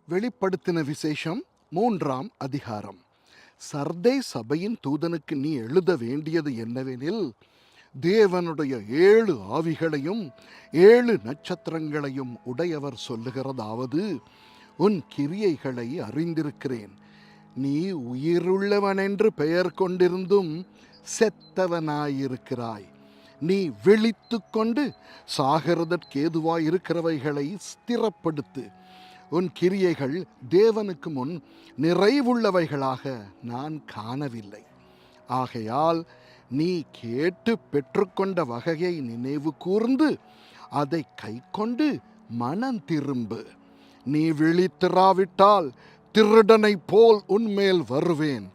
வெளிப்படுத்தின விசேஷம் 3ஆம் அதிகாரம். சர்தை சபையின் தூதனுக்கு நீ எழுத வேண்டியது என்னவெனில், தேவனுடைய 7 ஆவிகளையும் 7 நட்சத்திரங்களையும் உடையவர் சொல்லுகிறதாவது, உன் கிரியைகளை அறிந்திருக்கிறேன். நீ உயிருள்ளவனென்று பெயர் கொண்டிருந்தும் செத்தவனாயிருக்கிறாய். நீ விழித்து கொண்டு சாகிறதற்கேதுவாயிருக்கிறவைகளை ஸ்திரப்படுத்து. உன் கிரியைகள் தேவனுக்கு முன் நிறைவுள்ளவைகளாக நான் காணவில்லை. ஆகையால் நீ கேட்டு பெற்றுக்கொண்ட வகையை நினைவு கூர்ந்து அதை கை கொண்டு மனம் திரும்பு. நீ விழித்திராவிட்டால் திருடனைப் போல் உன்மேல் வருவேன்.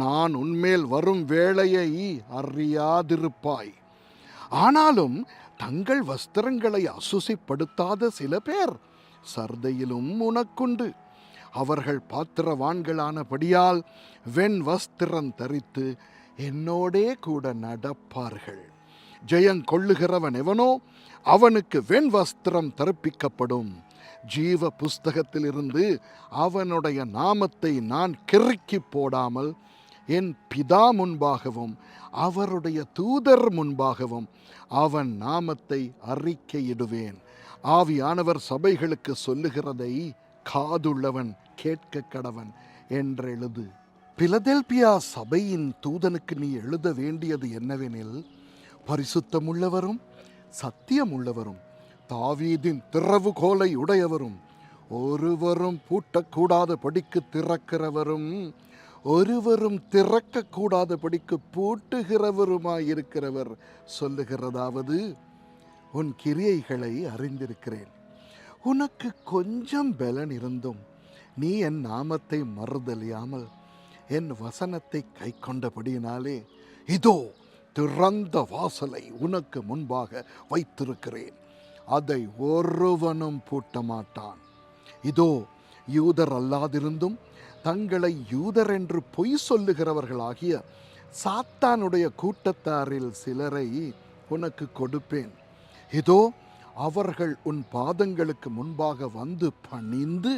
நான் உன்மேல் வரும் வேளையை அறியாதிருப்பாய். ஆனாலும் தங்கள் வஸ்திரங்களை அசுசிப்படுத்தாத சில பேர் சர்தையிலும் உனக்குண்டு. அவர்கள் பாத்திரவான்களானபடியால் வெண் வஸ்திரம் தரித்து என்னோடே கூட நடப்பார்கள். ஜெயங்கொள்ளுகிறவன் எவனோ அவனுக்கு வெண் வஸ்திரம் தரிப்பிக்கப்படும். ஜீவ புஸ்தகத்திலிருந்து அவனுடைய நாமத்தை நான் கிறுக்கி போடாமல் என் பிதா முன்பாகவும் அவருடைய தூதர் முன்பாகவும் அவன் நாமத்தை அறிக்கையிடுவேன். ஆவியானவர் சபைகளுக்கு சொல்லுகிறதை காதுள்ளவன் கேட்க கடவன் என்றெழுது. பிலதெல்பியா சபையின் தூதனுக்கு நீ எழுத வேண்டியது என்னவெனில், பரிசுத்தமுள்ளவரும் சத்தியமுள்ளவரும் தாவீதின் திறவுகோலை உடையவரும் ஒருவரும் பூட்டக்கூடாத படிக்கு திறக்கிறவரும் ஒருவரும் திறக்கக்கூடாத படிக்கு பூட்டுகிறவருமாயிருக்கிறவர் சொல்லுகிறதாவது, உன் கிரியைகளை அறிந்திருக்கிறேன். உனக்கு கொஞ்சம் பலன் இருந்தும் நீ என் நாமத்தை மறுதலியாமல் என் வசனத்தை கை கொண்டபடியினாலே இதோ திறந்த வாசலை உனக்கு முன்பாக வைத்திருக்கிறேன். அதை ஒருவனும் பூட்ட மாட்டான். இதோ யூதர் அல்லாதிருந்தும் தங்களை யூதர் என்று பொய் சொல்லுகிறவர்களாகிய சாத்தானுடைய கூட்டத்தாரில் சிலரை உனக்கு கொடுப்பேன். இதோ அவர்கள் உன் பாதங்களுக்கு முன்பாக வந்து பணிந்து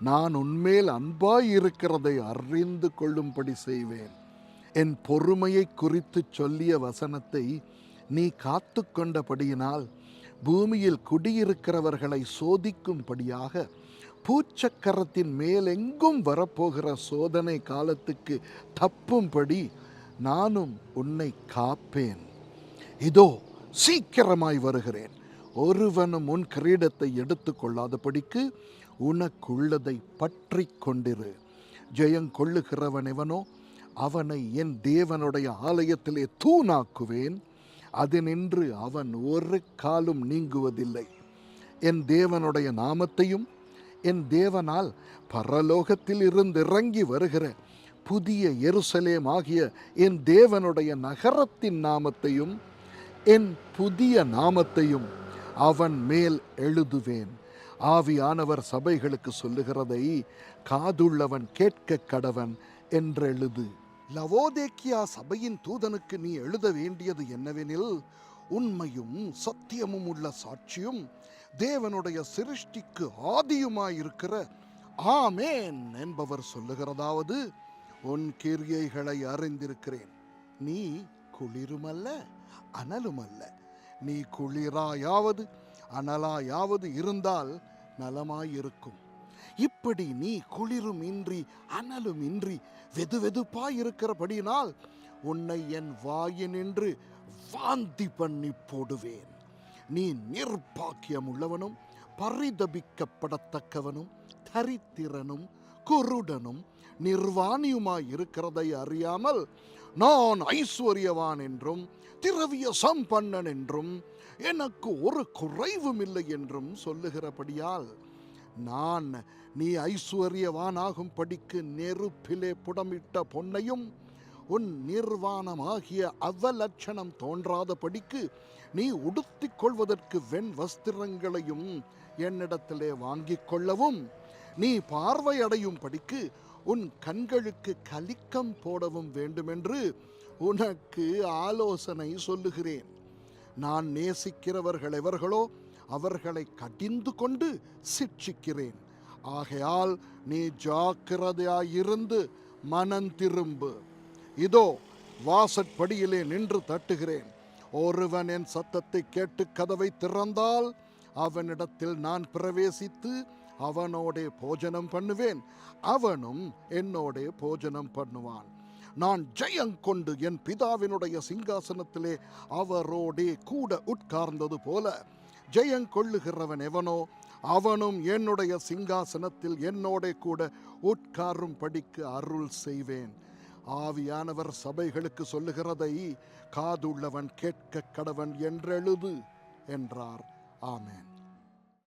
நான் உன்மேல் அன்பாயிருக்கிறதை அறிந்து கொள்ளும்படி செய்வேன். என் பொறுமையை குறித்து சொல்லிய வசனத்தை நீ காத்து கொண்டபடியினால் பூமியில் குடியிருக்கிறவர்களை சோதிக்கும்படியாக பூச்சக்கரத்தின் மேலெங்கும் வரப்போகிற சோதனை காலத்துக்கு தப்பும்படி நானும் உன்னை காப்பேன். இதோ சீக்கிரமாய் வருகிறேன். ஒருவனும் உன் கிரீடத்தை எடுத்து கொள்ளாதபடிக்கு உனக்குள்ளதை பற்றி கொண்டிரு. ஜெயங்கொள்ளுகிறவன் எவனோ அவனை என் தேவனுடைய ஆலயத்திலே தூணாக்குவேன். அதனின்று அவன் ஒரு காலும் நீங்குவதில்லை. என் தேவனுடைய நாமத்தையும் என் தேவனால் பரலோகத்தில் இருந்து இறங்கி வருகிற புதிய எருசலேம் ஆகிய என் தேவனுடைய நகரத்தின் நாமத்தையும் என் புதிய நாமத்தையும் அவன் மேல் எழுதுவேன். ஆவியானவர் சபைகளுக்கு சொல்லுகிறதை காதுள்ளவன் கேட்க கடவன் என்றெழுது. லவோதேக்கியா சபையின் தூதனுக்கு நீ எழுத வேண்டியது என்னவெனில், உண்மையும் சத்தியமும் உள்ள சாட்சியும் தேவனுடைய சிருஷ்டிக்கு ஆதியுமாயிருக்கிற ஆமேன் என்பவர் சொல்லுகிறதாவது, உன் கிரியைகளை அறிந்திருக்கிறேன். நீ குளிருமல்ல அனலுமல்ல. நீ குளிராயாவது அனலாயாவது இருந்தால் நலமாயிருக்கும். இப்படி நீ குளிரும் இன்றி அனலும் இன்றி வெதுவெதுப்பாயிருக்கிறபடியினால் உன்னை என் வாயினின்று வாந்தி பண்ணி போடுவேன். நீ நிர்பாக்கியம் உள்ளவனும் பரிதபிக்கப்படத்தக்கவனும் தரித்திரனும் குருடனும் நிர்வாணியுமாயிருக்கிறதை அறியாமல் நான் ஐஸ்வர்யவான் என்றும் திரவிய சம்பன்னன் என்றும் எனக்கு ஒரு குறைவும் இல்லை என்றும் சொல்லுகிறபடியால் நான் நீ ஐஸ்வர்யவானாகும் படிக்கு நெருப்பிலே புடமிட்ட பொன்னையும் உன் நிர்வாணமாகிய அவலட்சணம் தோன்றாத படிக்கு நீ உடுத்திக் கொள்வதற்கு வெண் வஸ்திரங்களையும் என்னிடத்திலே வாங்கிக் கொள்ளவும், நீ பார்வையடையும் படிக்கு உன் கண்களுக்கு கலிக்கம் போடவும் வேண்டுமென்று உனக்கு ஆலோசனை சொல்லுகிறேன். நான் நேசிக்கிறவர்கள் எவர்களோ அவர்களை கடிந்து கொண்டு சிட்சிக்கிறேன். ஆகையால் நீ ஜாக்கிரதையாயிருந்து மனம் திரும்பு. இதோ வாசற்படியிலே நின்று தட்டுகிறேன். ஒருவன் என் சத்தத்தை கேட்டு கதவை திறந்தால் அவனிடத்தில் நான் பிரவேசித்து அவனோடே போஜனம் பண்ணுவேன், அவனும் என்னோடே போஜனம் பண்ணுவான். நான் ஜெயங்கொண்டு என் பிதாவினுடைய சிங்காசனத்திலே அவரோடே கூட உட்கார்ந்தது போல ஜெயங்கொள்ளுகிறவன் எவனோ அவனும் என்னுடைய சிங்காசனத்தில் என்னோடே கூட உட்காரும்படிக்கு அருள் செய்வேன். ஆவியானவர் சபைகளுக்கு சொல்லுகிறதை காதுள்ளவன் கேட்க கடவன் என்றெழுது என்றார். ஆமென்.